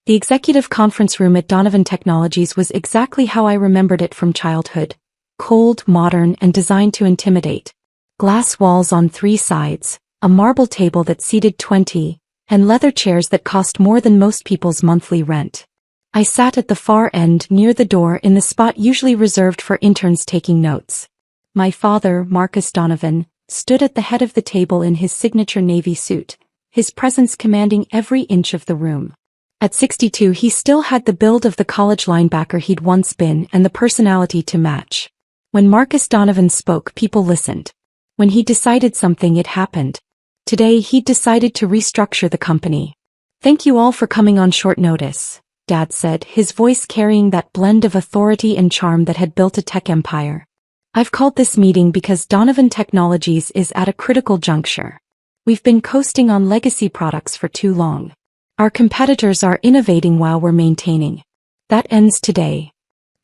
The executive conference room at Donovan Technologies was exactly how I remembered it from childhood. Cold, modern, and designed to intimidate. Glass walls on 3 sides, a marble table that seated 20, and leather chairs that cost more than most people's monthly rent. I sat at the far end near the door in the spot usually reserved for interns taking notes. My father, Marcus Donovan, stood at the head of the table in his signature navy suit, his presence commanding every inch of the room. At 62 he still had the build of the college linebacker he'd once been and the personality to match. When Marcus Donovan spoke, people listened. When he decided something, it happened. Today he'd decided to restructure the company. "Thank you all for coming on short notice," Dad said, his voice carrying that blend of authority and charm that had built a tech empire. "I've called this meeting because Donovan Technologies is at a critical juncture. We've been coasting on legacy products for too long. Our competitors are innovating while we're maintaining. That ends today."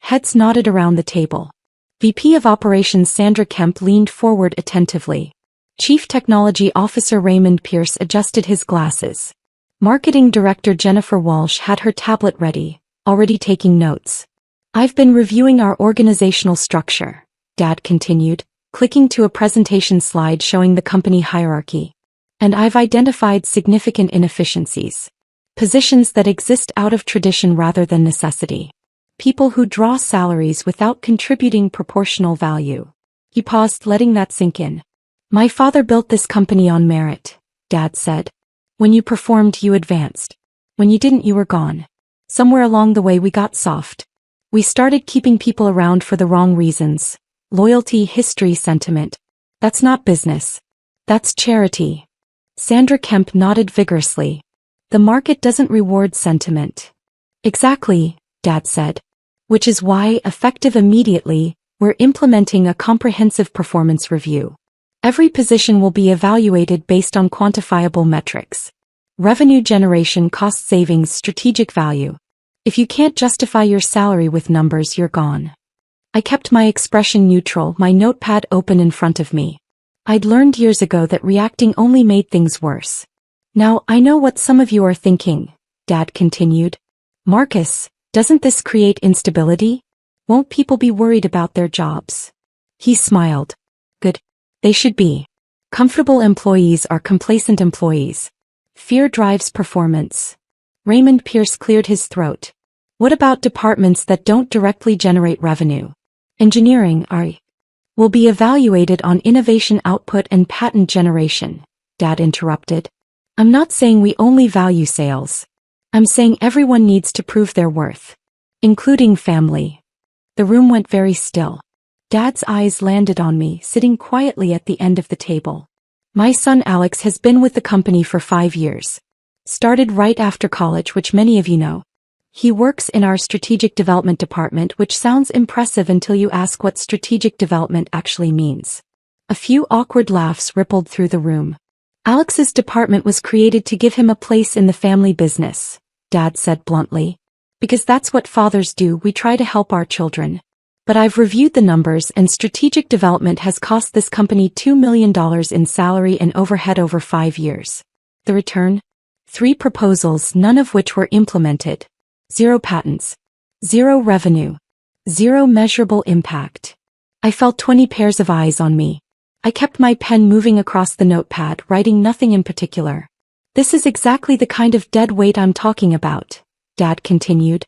Heads nodded around the table. VP of Operations Sandra Kemp leaned forward attentively. Chief Technology Officer Raymond Pierce adjusted his glasses. Marketing Director Jennifer Walsh had her tablet ready, already taking notes. "I've been reviewing our organizational structure," Dad continued, clicking to a presentation slide showing the company hierarchy. "And I've identified significant inefficiencies. Positions that exist out of tradition rather than necessity. People who draw salaries without contributing proportional value." He paused, letting that sink in. "My father built this company on merit," Dad said. "When you performed, you advanced. When you didn't, you were gone. Somewhere along the way we got soft. We started keeping people around for the wrong reasons. Loyalty, history, sentiment. That's not business. That's charity." Sandra Kemp nodded vigorously. "The market doesn't reward sentiment." "Exactly," Dad said. "Which is why, effective immediately, we're implementing a comprehensive performance review. Every position will be evaluated based on quantifiable metrics. Revenue generation, cost savings, strategic value. If you can't justify your salary with numbers, you're gone." I kept my expression neutral, my notepad open in front of me. I'd learned years ago that reacting only made things worse. "Now, I know what some of you are thinking," Dad continued. "Marcus, doesn't this create instability? Won't people be worried about their jobs?" He smiled. "Good. They should be. Comfortable employees are complacent employees. Fear drives performance." Raymond Pierce cleared his throat. "What about departments that don't directly generate revenue? Engineering will be evaluated on innovation output and patent generation," Dad interrupted. "I'm not saying we only value sales. I'm saying everyone needs to prove their worth. Including family." The room went very still. Dad's eyes landed on me, sitting quietly at the end of the table. "My son Alex has been with the company for 5 years. Started right after college, which many of you know. He works in our strategic development department, which sounds impressive until you ask what strategic development actually means." A few awkward laughs rippled through the room. "Alex's department was created to give him a place in the family business," Dad said bluntly. "Because that's what fathers do, we try to help our children. But I've reviewed the numbers, and strategic development has cost this company $2 million in salary and overhead over 5 years. The return? 3 proposals, none of which were implemented. 0 patents. 0 revenue. 0 measurable impact." I felt 20 pairs of eyes on me. I kept my pen moving across the notepad, writing nothing in particular. "This is exactly the kind of dead weight I'm talking about," Dad continued.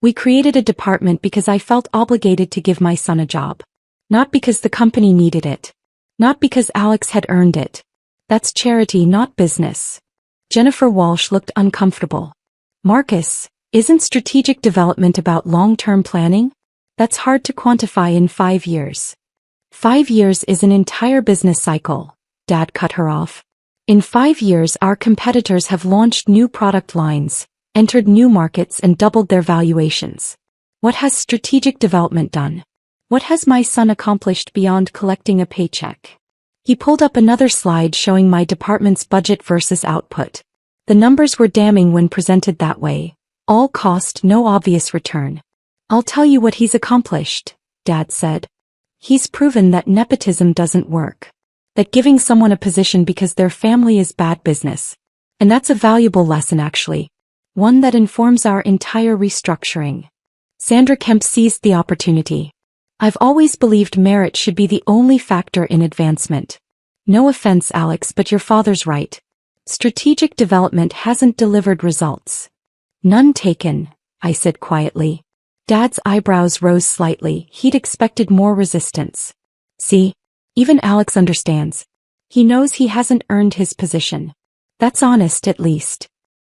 "We created a department because I felt obligated to give my son a job. Not because the company needed it. Not because Alex had earned it. That's charity, not business." Jennifer Walsh looked uncomfortable. "Marcus, isn't strategic development about long-term planning? That's hard to quantify in 5 years." 5 years is an entire business cycle," Dad cut her off. "In 5 years our competitors have launched new product lines, entered new markets and doubled their valuations. What has strategic development done? What has my son accomplished beyond collecting a paycheck?" He pulled up another slide showing my department's budget versus output. The numbers were damning when presented that way. All cost, no obvious return. "I'll tell you what he's accomplished," Dad said. "He's proven that nepotism doesn't work. That giving someone a position because their family is bad business. And that's a valuable lesson actually. One that informs our entire restructuring. Sandra Kemp seized the opportunity. I've always believed merit should be the only factor in advancement. No offense, Alex, but your father's right. Strategic development hasn't delivered results. None taken, I said quietly. Dad's eyebrows rose slightly. He'd expected more resistance. See? Even Alex understands. He knows he hasn't earned his position. That's honest, at least.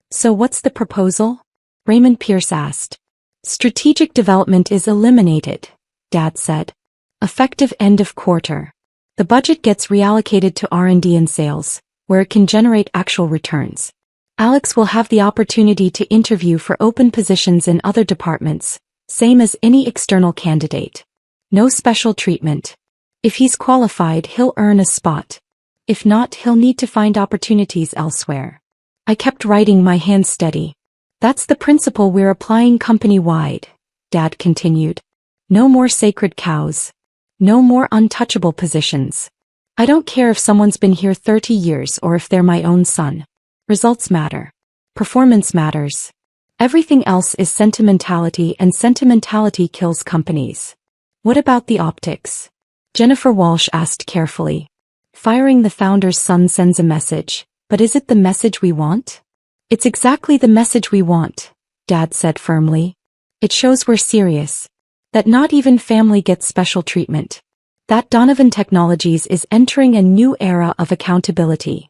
So what's the proposal? Raymond Pierce asked. Strategic development is eliminated, Dad said. Effective end of quarter. The budget gets reallocated to R&D and sales, where it can generate actual returns. Alex will have the opportunity to interview for open positions in other departments, same as any external candidate. No special treatment. If he's qualified, he'll earn a spot. If not, he'll need to find opportunities elsewhere. I kept writing, my hands steady. That's the principle we're applying company-wide, Dad continued. No more sacred cows. No more untouchable positions. I don't care if someone's been here 30 years or if they're my own son. Results matter. Performance matters. Everything else is sentimentality, and sentimentality kills companies. What about the optics? Jennifer Walsh asked carefully. Firing the founder's son sends a message, but is it the message we want? It's exactly the message we want, Dad said firmly. It shows we're serious. That not even family gets special treatment. That Donovan Technologies is entering a new era of accountability.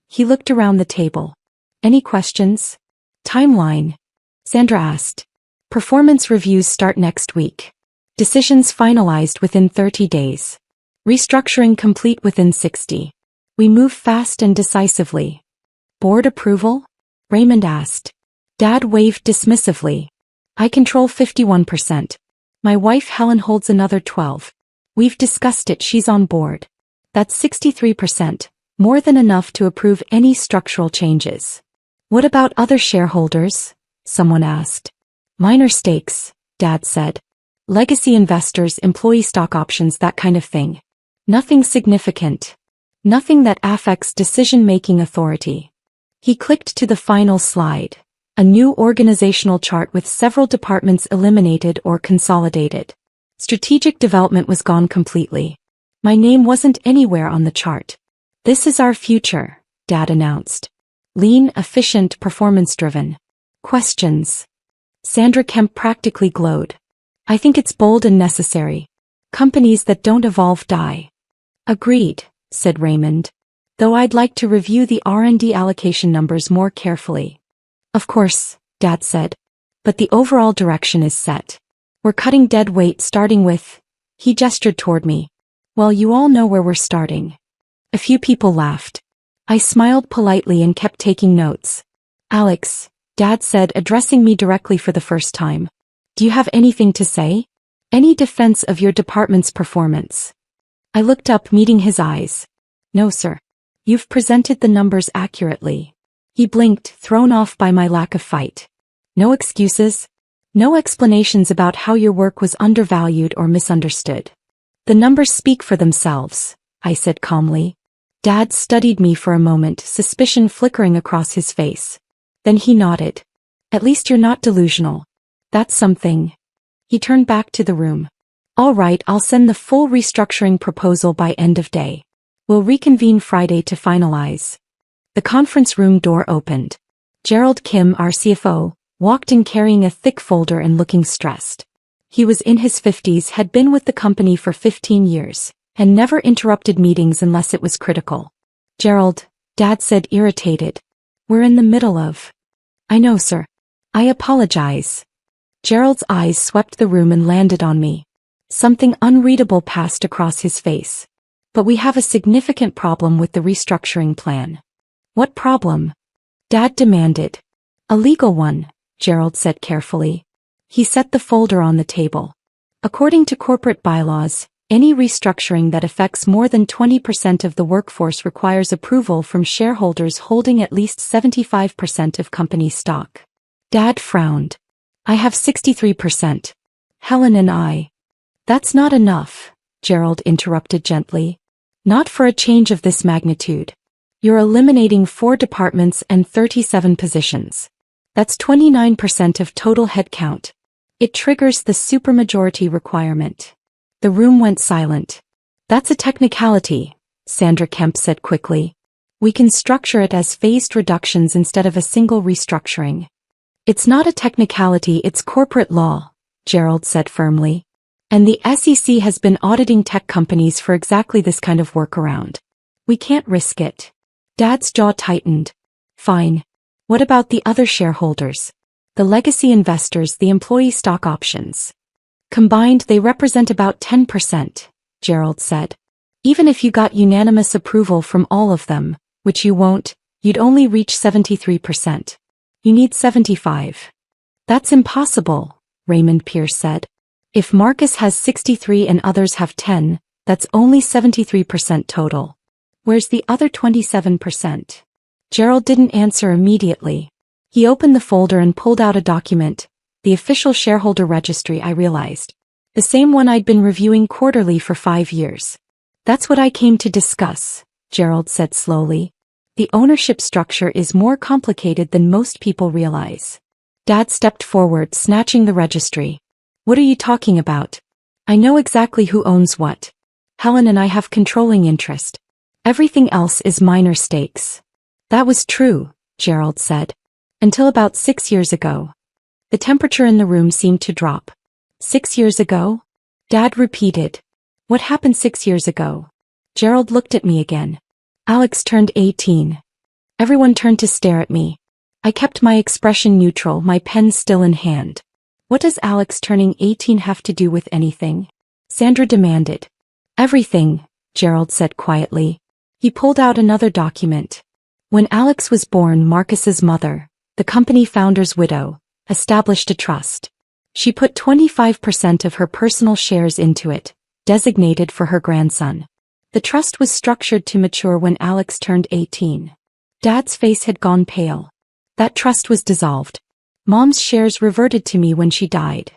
He looked around the table. Any questions? Timeline? Sandra asked. Performance reviews start next week. Decisions finalized within 30 days. Restructuring complete within 60. We move fast and decisively. Board approval? Raymond asked. Dad waved dismissively. I control 51%. My wife Helen holds another 12. We've discussed it, she's on board. That's 63%, more than enough to approve any structural changes. What about other shareholders? Someone asked. Minor stakes, Dad said. Legacy investors, employee stock options, that kind of thing. Nothing significant. Nothing that affects decision-making authority. He clicked to the final slide. A new organizational chart with several departments eliminated or consolidated. Strategic development was gone completely. My name wasn't anywhere on the chart. This is our future, Dad announced. Lean, efficient, performance-driven. Questions? Sandra Kemp practically glowed. I think it's bold and necessary. Companies that don't evolve die. Agreed, said Raymond. Though I'd like to review the R&D allocation numbers more carefully. Of course, Dad said. But the overall direction is set. We're cutting dead weight starting with... He gestured toward me. Well, you all know where we're starting. A few people laughed. I smiled politely and kept taking notes. Alex, Dad said, addressing me directly for the first time. Do you have anything to say? Any defense of your department's performance? I looked up, meeting his eyes. No, sir. You've presented the numbers accurately. He blinked, thrown off by my lack of fight. No excuses. No explanations about how your work was undervalued or misunderstood. The numbers speak for themselves, I said calmly. Dad studied me for a moment, suspicion flickering across his face. Then he nodded. At least you're not delusional. That's something. He turned back to the room. All right, I'll send the full restructuring proposal by end of day. We'll reconvene Friday to finalize. The conference room door opened. Gerald Kim, our CFO, walked in carrying a thick folder and looking stressed. He was in his 50s, had been with the company for 15 years, and never interrupted meetings unless it was critical. Gerald, Dad said, irritated. We're in the middle of... I know, sir. I apologize. Gerald's eyes swept the room and landed on me. Something unreadable passed across his face. But we have a significant problem with the restructuring plan. What problem? Dad demanded. A legal one, Gerald said carefully. He set the folder on the table. According to corporate bylaws, any restructuring that affects more than 20% of the workforce requires approval from shareholders holding at least 75% of company stock. Dad frowned. I have 63%. Helen and I. That's not enough, Gerald interrupted gently. Not for a change of this magnitude. You're eliminating 4 departments and 37 positions. That's 29% of total headcount. It triggers the supermajority requirement. The room went silent. That's a technicality, Sandra Kemp said quickly. We can structure it as phased reductions instead of a single restructuring. It's not a technicality, it's corporate law, Gerald said firmly. And the SEC has been auditing tech companies for exactly this kind of workaround. We can't risk it. Dad's jaw tightened. Fine. What about the other shareholders? The legacy investors, the employee stock options. Combined, they represent about 10%, Gerald said. Even if you got unanimous approval from all of them, which you won't, you'd only reach 73%. You need 75. That's impossible, Raymond Pierce said. If Marcus has 63 and others have 10, that's only 73% total. Where's the other 27%? Gerald didn't answer immediately. He opened the folder and pulled out a document, the official shareholder registry, I realized. The same one I'd been reviewing quarterly for 5 years. That's what I came to discuss, Gerald said slowly. The ownership structure is more complicated than most people realize. Dad stepped forward, snatching the registry. What are you talking about? I know exactly who owns what. Helen and I have controlling interest. Everything else is minor stakes. That was true, Gerald said. Until about 6 years ago. The temperature in the room seemed to drop. 6 years ago? Dad repeated. What happened 6 years ago? Gerald looked at me again. Alex turned 18. Everyone turned to stare at me. I kept my expression neutral, my pen still in hand. What does Alex turning 18 have to do with anything? Sandra demanded. Everything, Gerald said quietly. He pulled out another document. When Alex was born, Marcus's mother, the company founder's widow, established a trust. She put 25% of her personal shares into it, designated for her grandson. The trust was structured to mature when Alex turned 18. Dad's face had gone pale. That trust was dissolved. Mom's shares reverted to me when she died.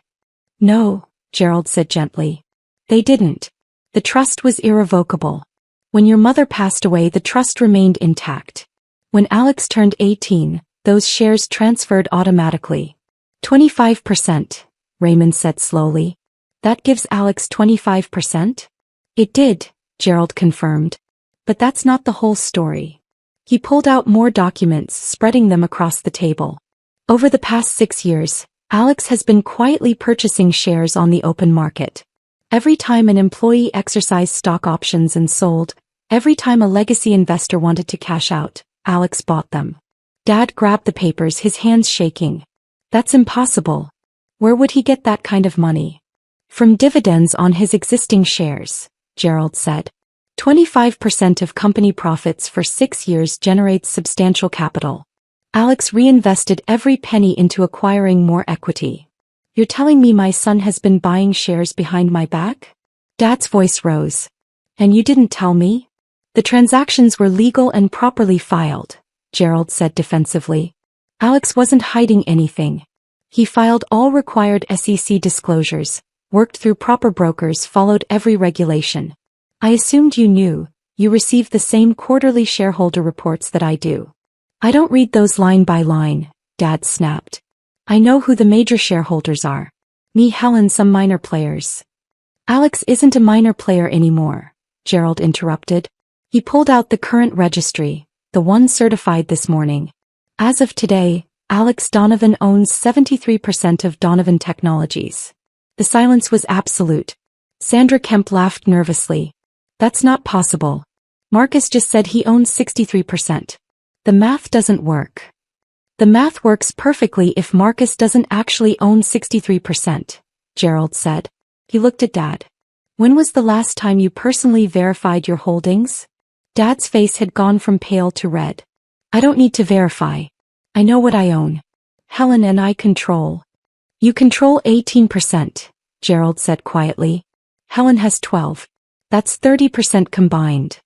No, Gerald said gently. They didn't. The trust was irrevocable. When your mother passed away, the trust remained intact. When Alex turned 18, those shares transferred automatically. 25%, Raymond said slowly. That gives Alex 25%? It did, Gerald confirmed. But that's not the whole story. He pulled out more documents, spreading them across the table. Over the past 6 years, Alex has been quietly purchasing shares on the open market. Every time an employee exercised stock options and sold, every time a legacy investor wanted to cash out, Alex bought them. Dad grabbed the papers, his hands shaking. That's impossible. Where would he get that kind of money? From dividends on his existing shares, Gerald said. 25% of company profits for 6 years generates substantial capital. Alex reinvested every penny into acquiring more equity. You're telling me my son has been buying shares behind my back? Dad's voice rose. And you didn't tell me? The transactions were legal and properly filed, Gerald said defensively. Alex wasn't hiding anything. He filed all required SEC disclosures, worked through proper brokers, followed every regulation. I assumed you knew. You received the same quarterly shareholder reports that I do. I don't read those line by line, Dad snapped. I know who the major shareholders are. Me, Helen, some minor players. Alex isn't a minor player anymore, Gerald interrupted. He pulled out the current registry, the one certified this morning. As of today, Alex Donovan owns 73% of Donovan Technologies. The silence was absolute. Sandra Kemp laughed nervously. That's not possible. Marcus just said he owns 63%. The math doesn't work. The math works perfectly if Marcus doesn't actually own 63%, Gerald said. He looked at Dad. When was the last time you personally verified your holdings? Dad's face had gone from pale to red. I don't need to verify. I know what I own. Helen and I control. You control 18%, Gerald said quietly. Helen has 12. That's 30% combined.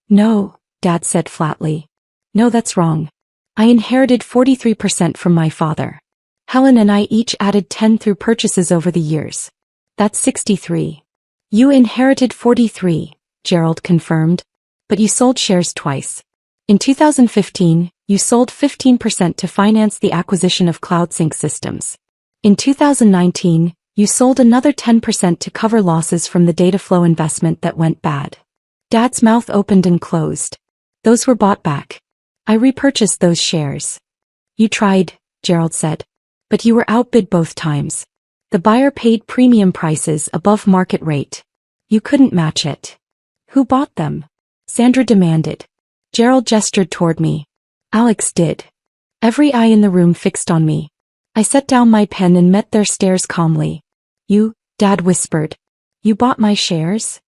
No, Dad said flatly. No, that's wrong. I inherited 43% from my father. Helen and I each added 10 through purchases over the years. That's 63. You inherited 43, Gerald confirmed. But you sold shares twice. In 2015, You sold 15% to finance the acquisition of CloudSync systems. In 2019, you sold another 10% to cover losses from the data flow investment that went bad. Dad's mouth opened and closed. Those were bought back. I repurchased those shares. You tried, Gerald said. But you were outbid both times. The buyer paid premium prices above market rate. You couldn't match it. Who bought them? Sandra demanded. Gerald gestured toward me. Alex did. Every eye in the room fixed on me. I set down my pen and met their stares calmly. You, Dad whispered. You bought my shares?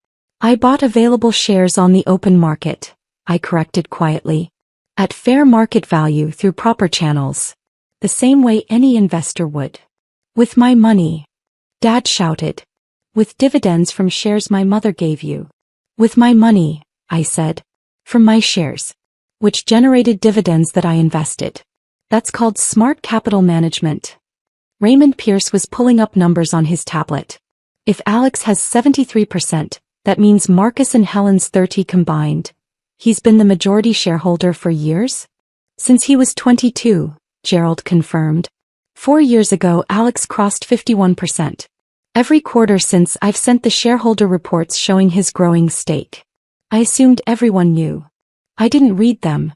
I bought available shares on the open market, I corrected quietly. At fair market value through proper channels. The same way any investor would. With my money. Dad shouted. With dividends from shares my mother gave you. With my money, I said. From my shares. Which generated dividends that I invested. That's called smart capital management. Raymond Pierce was pulling up numbers on his tablet. If Alex has 73%, that means Marcus and Helen's 30% combined. He's been the majority shareholder for years? Since he was 22, Gerald confirmed. 4 years ago Alex crossed 51%. Every quarter since I've sent the shareholder reports showing his growing stake. I assumed everyone knew. I didn't read them.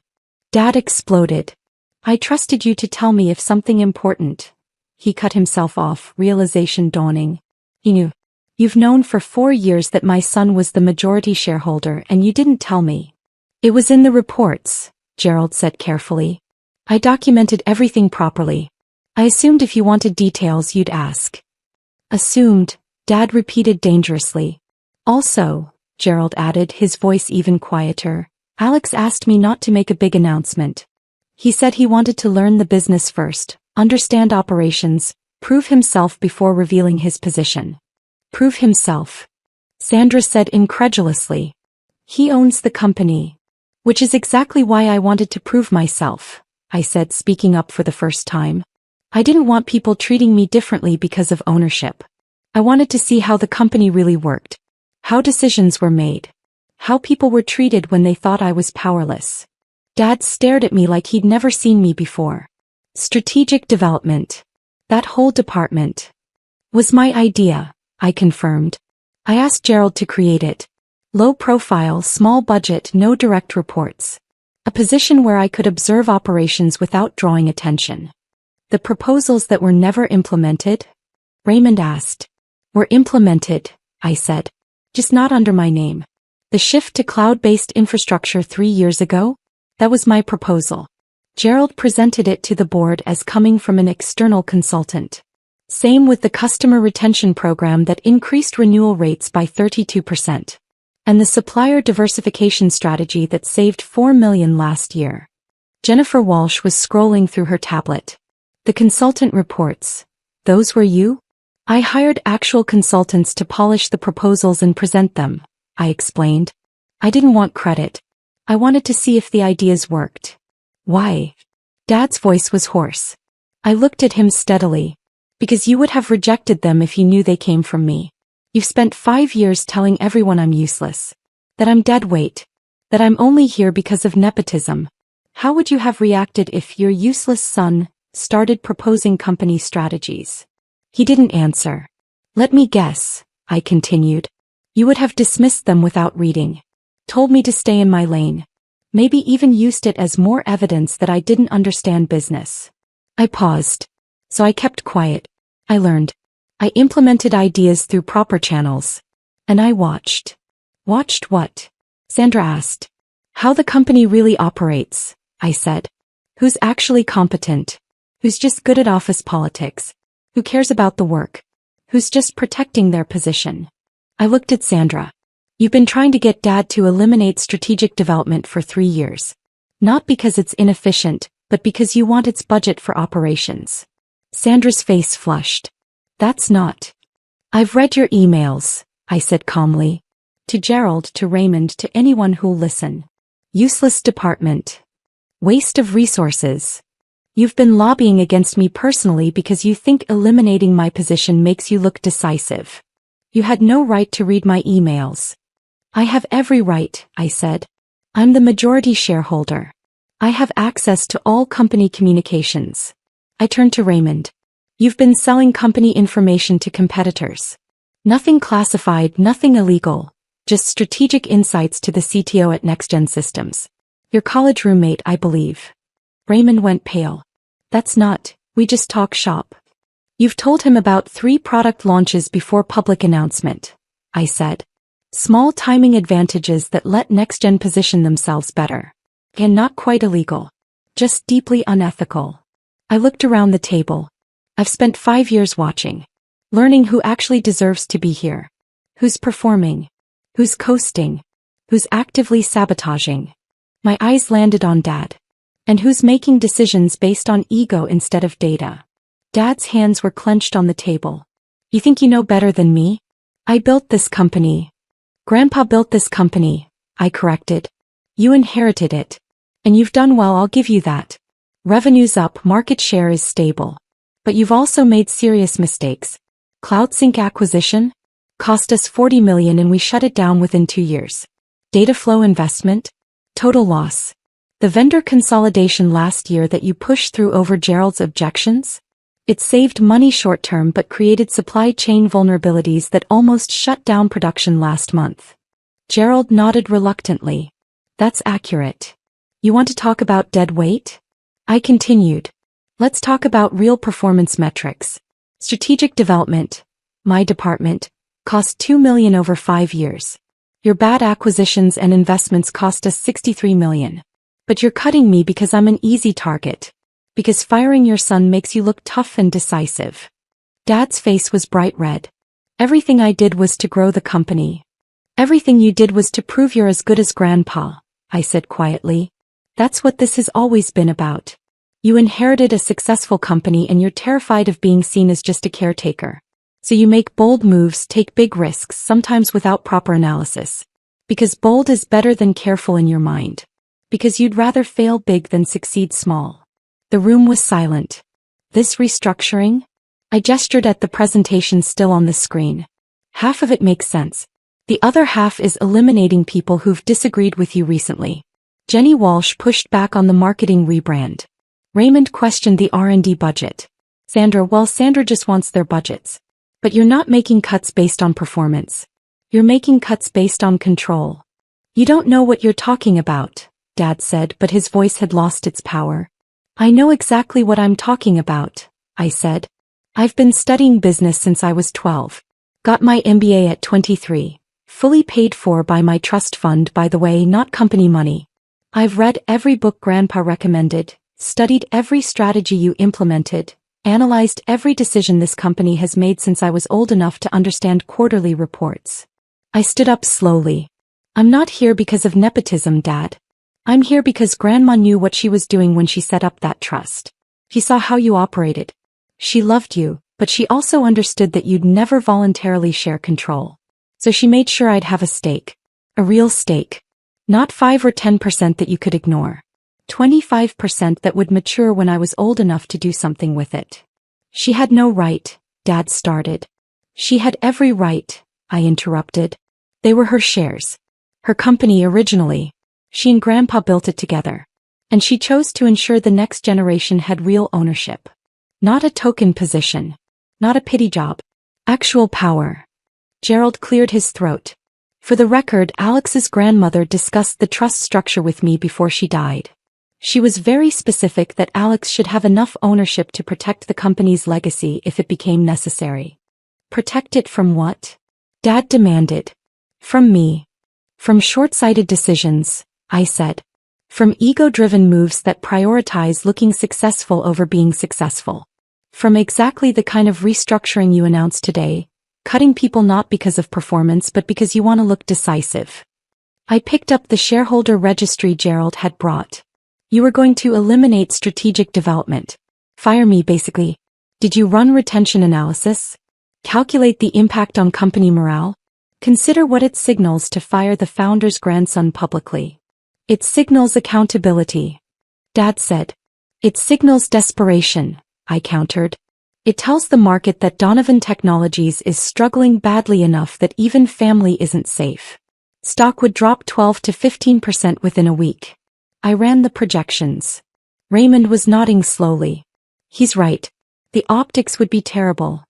Dad exploded. I trusted you to tell me if something important. He cut himself off, realization dawning. He knew. You've known for 4 years that my son was the majority shareholder and you didn't tell me. It was in the reports, Gerald said carefully. I documented everything properly. I assumed if you wanted details you'd ask. Assumed, Dad repeated dangerously. Also, Gerald added, his voice even quieter, Alex asked me not to make a big announcement. He said he wanted to learn the business first, understand operations, prove himself before revealing his position. Prove himself. Sandra said incredulously. He owns the company. Which is exactly why I wanted to prove myself, I said, speaking up for the first time. I didn't want people treating me differently because of ownership. I wanted to see how the company really worked. How decisions were made. How people were treated when they thought I was powerless. Dad stared at me like he'd never seen me before. Strategic development. That whole department. Was my idea, I confirmed. I asked Gerald to create it. Low profile, small budget, no direct reports. A position where I could observe operations without drawing attention. The proposals that were never implemented? Raymond asked. Were implemented, I said. Just not under my name. The shift to cloud-based infrastructure 3 years ago? That was my proposal. Gerald presented it to the board as coming from an external consultant. Same with the customer retention program that increased renewal rates by 32%. And the supplier diversification strategy that saved $4 million last year. Jennifer Walsh was scrolling through her tablet. The consultant reports. Those were you? I hired actual consultants to polish the proposals and present them, I explained. I didn't want credit. I wanted to see if the ideas worked. Why? Dad's voice was hoarse. I looked at him steadily. Because you would have rejected them if you knew they came from me. You've spent 5 years telling everyone I'm useless. That I'm dead weight. That I'm only here because of nepotism. How would you have reacted if your useless son started proposing company strategies? He didn't answer. Let me guess, I continued. You would have dismissed them without reading. Told me to stay in my lane. Maybe even used it as more evidence that I didn't understand business. I paused. So I kept quiet. I learned. I implemented ideas through proper channels. And I watched. Watched what? Sandra asked. How the company really operates, I said. Who's actually competent? Who's just good at office politics? Who cares about the work? Who's just protecting their position? I looked at Sandra. You've been trying to get Dad to eliminate strategic development for 3 years. Not because it's inefficient, but because you want its budget for operations. Sandra's face flushed. That's not. I've read your emails, I said calmly. To Gerald, to Raymond, to anyone who'll listen. Useless department. Waste of resources. You've been lobbying against me personally because you think eliminating my position makes you look decisive. You had no right to read my emails. I have every right, I said. I'm the majority shareholder. I have access to all company communications. I turned to Raymond. You've been selling company information to competitors. Nothing classified, nothing illegal. Just strategic insights to the CTO at NextGen Systems. Your college roommate, I believe. Raymond went pale. That's not, we just talk shop. You've told him about 3 product launches before public announcement, I said. Small timing advantages that let NextGen position themselves better. And not quite illegal. Just deeply unethical. I looked around the table. I've spent 5 years watching. Learning who actually deserves to be here. Who's performing. Who's coasting. Who's actively sabotaging. My eyes landed on Dad. And who's making decisions based on ego instead of data. Dad's hands were clenched on the table. You think you know better than me? I built this company. Grandpa built this company, I corrected. You inherited it. And you've done well, I'll give you that. Revenue's up, market share is stable. But you've also made serious mistakes. CloudSync acquisition? Cost us $40 million and we shut it down within 2 years. Data flow investment? Total loss. The vendor consolidation last year that you pushed through over Gerald's objections? It saved money short-term but created supply chain vulnerabilities that almost shut down production last month. Gerald nodded reluctantly. That's accurate. You want to talk about dead weight? I continued. Let's talk about real performance metrics. Strategic development. My department. Cost $2 million over 5 years. Your bad acquisitions and investments cost us $63 million. But you're cutting me because I'm an easy target. Because firing your son makes you look tough and decisive. Dad's face was bright red. Everything I did was to grow the company. Everything you did was to prove you're as good as Grandpa, I said quietly. That's what this has always been about. You inherited a successful company and you're terrified of being seen as just a caretaker. So you make bold moves, take big risks, sometimes without proper analysis. Because bold is better than careful in your mind. Because you'd rather fail big than succeed small. The room was silent. This restructuring? I gestured at the presentation still on the screen. Half of it makes sense. The other half is eliminating people who've disagreed with you recently. Jenny Walsh pushed back on the marketing rebrand. Raymond questioned the R&D budget. Sandra just wants their budgets. But you're not making cuts based on performance. You're making cuts based on control. You don't know what you're talking about, Dad said, but his voice had lost its power. I know exactly what I'm talking about, I said. I've been studying business since I was 12. Got my MBA at 23. Fully paid for by my trust fund, by the way, not company money. I've read every book Grandpa recommended. Studied every strategy you implemented, analyzed every decision this company has made since I was old enough to understand quarterly reports. I stood up slowly. I'm not here because of nepotism, Dad. I'm here because Grandma knew what she was doing when she set up that trust. She saw how you operated. She loved you, but she also understood that you'd never voluntarily share control. So she made sure I'd have a stake. A real stake. Not 5 or 10% that you could ignore. 25% that would mature when I was old enough to do something with it. She had no right, Dad started. She had every right, I interrupted. They were her shares. Her company originally. She and Grandpa built it together. And she chose to ensure the next generation had real ownership. Not a token position. Not a pity job. Actual power. Gerald cleared his throat. For the record, Alex's grandmother discussed the trust structure with me before she died. She was very specific that Alex should have enough ownership to protect the company's legacy if it became necessary. Protect it from what? Dad demanded. From me. From short-sighted decisions, I said. From ego-driven moves that prioritize looking successful over being successful. From exactly the kind of restructuring you announced today, cutting people not because of performance but because you want to look decisive. I picked up the shareholder registry Gerald had brought. You were going to eliminate strategic development. Fire me, basically. Did you run retention analysis? Calculate the impact on company morale? Consider what it signals to fire the founder's grandson publicly. It signals accountability. Dad said. It signals desperation, I countered. It tells the market that Donovan Technologies is struggling badly enough that even family isn't safe. Stock would drop 12 to 15% within a week. I ran the projections. Raymond was nodding slowly. He's right. The optics would be terrible.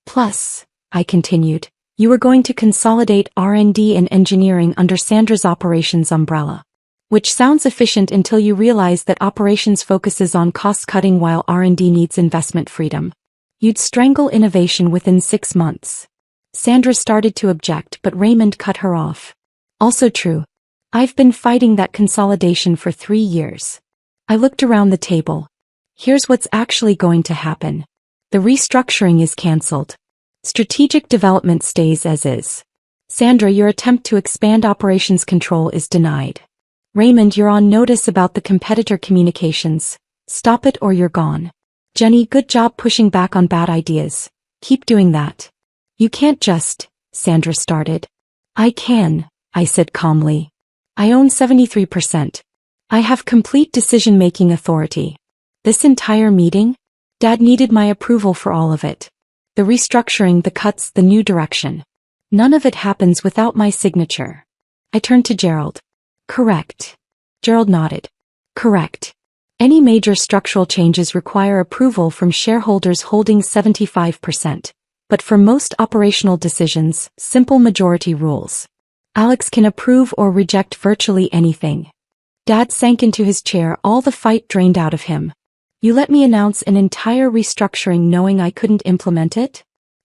Plus, I continued, you were going to consolidate R&D and engineering under Sandra's operations umbrella. Which sounds efficient until you realize that operations focuses on cost-cutting while R&D needs investment freedom. You'd strangle innovation within 6 months. Sandra started to object, but Raymond cut her off. Also true. I've been fighting that consolidation for 3 years. I looked around the table. Here's what's actually going to happen. The restructuring is cancelled. Strategic development stays as is. Sandra, your attempt to expand operations control is denied. Raymond, you're on notice about the competitor communications. Stop it or you're gone. Jenny, good job pushing back on bad ideas. Keep doing that. You can't just, Sandra started. I can, I said calmly. I own 73%. I have complete decision-making authority. This entire meeting? Dad needed my approval for all of it. The restructuring, the cuts, the new direction. None of it happens without my signature. I turned to Gerald. Correct. Gerald nodded. Correct. Any major structural changes require approval from shareholders holding 75%. But for most operational decisions, simple majority rules. Alex can approve or reject virtually anything. Dad sank into his chair, all the fight drained out of him. You let me announce an entire restructuring knowing I couldn't implement it?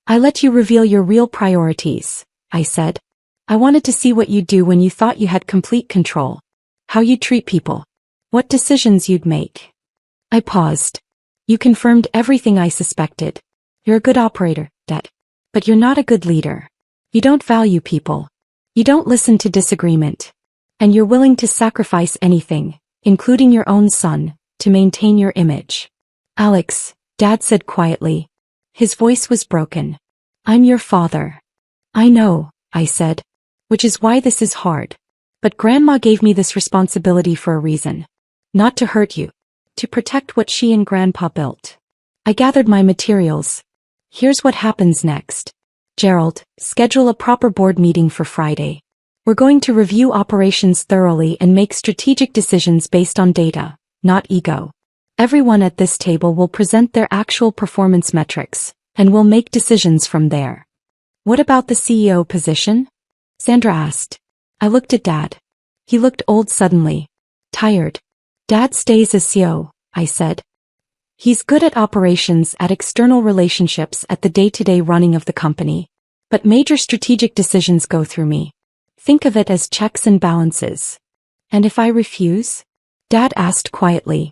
I let you reveal your real priorities, I said. I wanted to see what you'd do when you thought you had complete control. How you'd treat people. What decisions you'd make. I paused. You confirmed everything I suspected. You're a good operator, Dad. But you're not a good leader. You don't value people. You don't listen to disagreement. And you're willing to sacrifice anything, including your own son, to maintain your image. Alex, Dad said quietly. His voice was broken. I'm your father. I know, I said. Which is why this is hard. But Grandma gave me this responsibility for a reason. Not to hurt you. To protect what she and Grandpa built. I gathered my materials. Here's what happens next. Gerald, schedule a proper board meeting for Friday. We're going to review operations thoroughly and make strategic decisions based on data, not ego. Everyone at this table will present their actual performance metrics, and we'll make decisions from there. What about the CEO position? Sandra asked. I looked at Dad. He looked old suddenly. Tired. Dad stays as CEO, I said. He's good at operations, at external relationships, at the day-to-day running of the company. But major strategic decisions go through me. Think of it as checks and balances. And if I refuse? Dad asked quietly.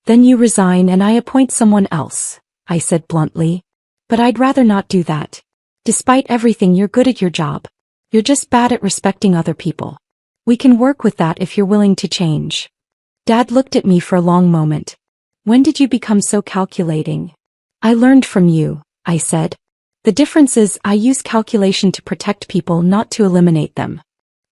Then you resign and I appoint someone else, I said bluntly. But I'd rather not do that. Despite everything, you're good at your job. You're just bad at respecting other people. We can work with that if you're willing to change. Dad looked at me for a long moment. When did you become so calculating? I learned from you, I said. The difference is I use calculation to protect people, not to eliminate them.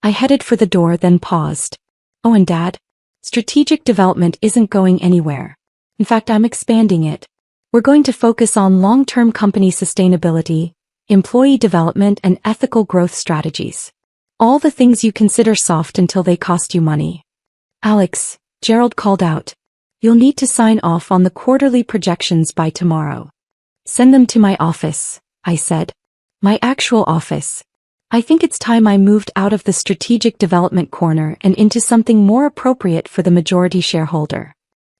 I headed for the door, then paused. Oh, and Dad? Strategic development isn't going anywhere. In fact, I'm expanding it. We're going to focus on long-term company sustainability, employee development, and ethical growth strategies. All the things you consider soft until they cost you money. Alex, Gerald called out. You'll need to sign off on the quarterly projections by tomorrow. Send them to my office, I said. My actual office. I think it's time I moved out of the strategic development corner and into something more appropriate for the majority shareholder.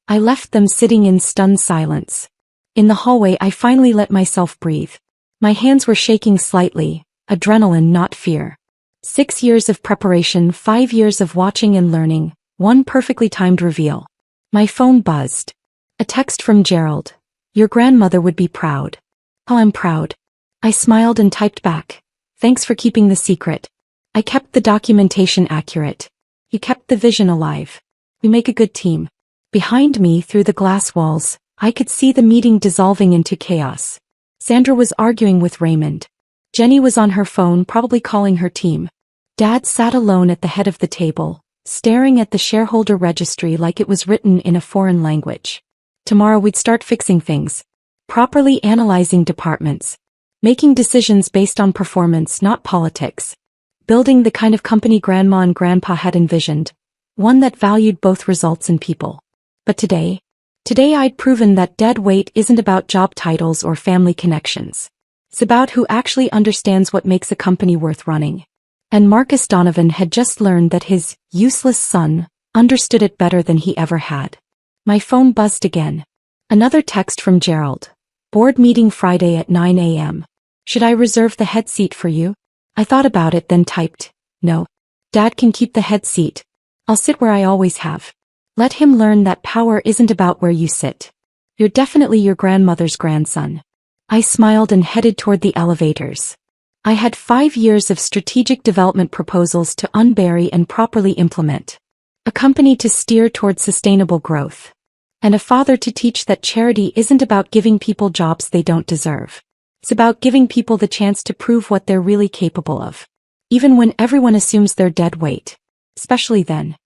I left them sitting in stunned silence. In the hallway, I finally let myself breathe. My hands were shaking slightly, adrenaline, not fear. 6 years of preparation, 5 years of watching and learning, one perfectly timed reveal. My phone buzzed. A text from Gerald. Your grandmother would be proud. Oh, I'm proud. I smiled and typed back. Thanks for keeping the secret. I kept the documentation accurate. You kept the vision alive. We make a good team. Behind me, through the glass walls, I could see the meeting dissolving into chaos. Sandra was arguing with Raymond. Jenny was on her phone, probably calling her team. Dad sat alone at the head of the table, staring at the shareholder registry like it was written in a foreign language. Tomorrow we'd start fixing things. Properly analyzing departments. Making decisions based on performance, not politics. Building the kind of company Grandma and Grandpa had envisioned. one that valued both results and people. But today I'd proven that dead weight isn't about job titles or family connections. It's about who actually understands what makes a company worth running. And Marcus Donovan had just learned that his useless son understood it better than he ever had. My phone buzzed again. Another text from Gerald. Board meeting Friday at 9 a.m. Should I reserve the head seat for you? I thought about it, then typed, no. Dad can keep the head seat. I'll sit where I always have. Let him learn that power isn't about where you sit. You're definitely your grandmother's grandson. I smiled and headed toward the elevators. I had 5 years of strategic development proposals to unbury and properly implement. A company to steer towards sustainable growth. And a father to teach that charity isn't about giving people jobs they don't deserve. It's about giving people the chance to prove what they're really capable of. Even when everyone assumes they're dead weight. Especially then.